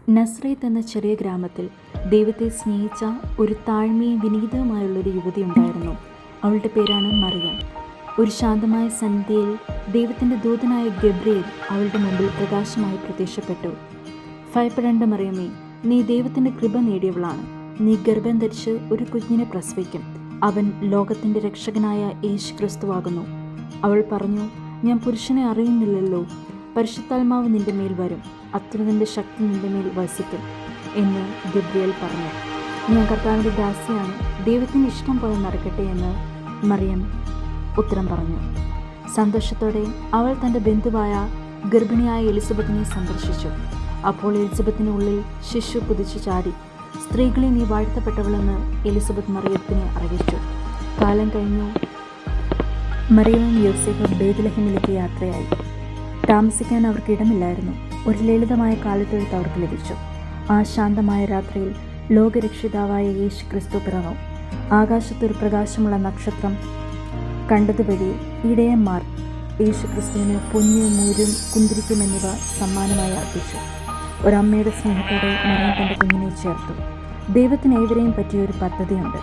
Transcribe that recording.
നസ്രേത്ത് എന്ന ചെറിയ ഗ്രാമത്തിൽ ദൈവത്തെ സ്നേഹിച്ച ഒരു താഴ്മയും വിനീതവുമായുള്ളൊരു യുവതി ഉണ്ടായിരുന്നു. അവളുടെ പേരാണ് മറിയം. ഒരു ശാന്തമായ സന്ധ്യയിൽ ദൈവത്തിൻ്റെ ദൂതനായ ഗബ്രിയേൽ അവളുടെ മുമ്പിൽ പ്രകാശമായി പ്രത്യക്ഷപ്പെട്ടു. ഭയപ്പെടേണ്ട മറിയമേ, നീ ദൈവത്തിൻ്റെ കൃപ നേടിയവളാണ്. നീ ഗർഭം ധരിച്ച് ഒരു കുഞ്ഞിനെ പ്രസവിക്കും. അവൻ ലോകത്തിൻ്റെ രക്ഷകനായ യേശു ക്രിസ്തുവാകുന്നു. അവൾ പറഞ്ഞു, ഞാൻ പുരുഷനെ അറിയുന്നില്ലല്ലോ. പരിശുദ്ധാത്മാവ് നിന്റെ മേൽ വരും, അത്യുന്നതൻ്റെ ശക്തി നിന്റെ മേൽ വസിക്കും എന്ന് ഗബ്രിയേൽ പറഞ്ഞു. ഞാൻ കർത്താവിൻ്റെ ദാസിയാണ്, ദൈവത്തിൻ്റെ ഇഷ്ടം പോലെ നടക്കട്ടെ എന്ന് മറിയം ഉത്തരം പറഞ്ഞു. സന്തോഷത്തോടെ അവൾ തൻ്റെ ബന്ധുവായ ഗർഭിണിയായ എലിസബത്തിനെ സന്ദർശിച്ചു. അപ്പോൾ എലിസബത്തിനുള്ളിൽ ശിശു കുതിച്ചു ചാടി. സ്ത്രീകളെ നീ വാഴ്ത്തപ്പെട്ടവളെന്ന് എലിസബത്ത് മറിയത്തിനെ അറിയിച്ചു. കാലം കഴിഞ്ഞു. മറിയവും യോസേഫും ബേത്ലഹേമിലേക്ക് യാത്രയായി. താമസിക്കാൻ അവർക്ക് ഇടമില്ലായിരുന്നു. ഒരു ലളിതമായ കാലത്തൊഴുത്ത് അവർക്ക് ലഭിച്ചു. ആ ശാന്തമായ രാത്രിയിൽ ലോകരക്ഷിതാവായ യേശു ക്രിസ്തു പിറന്നു. ആകാശത്തൊരു പ്രകാശമുള്ള നക്ഷത്രം കണ്ടതുവഴി ഇടയന്മാർ യേശു ക്രിസ്തുവിന് പൊന്നും മൂരും കുന്തിരിക്കും എന്നിവ സമ്മാനമായി അർപ്പിച്ചു. ഒരമ്മയുടെ സ്നേഹത്തോടെ മറിയം തൻ്റെ കുഞ്ഞിനെ ചേർത്തു. ദൈവത്തിന് ഏവരെയും പറ്റിയൊരു പദ്ധതിയുണ്ട്.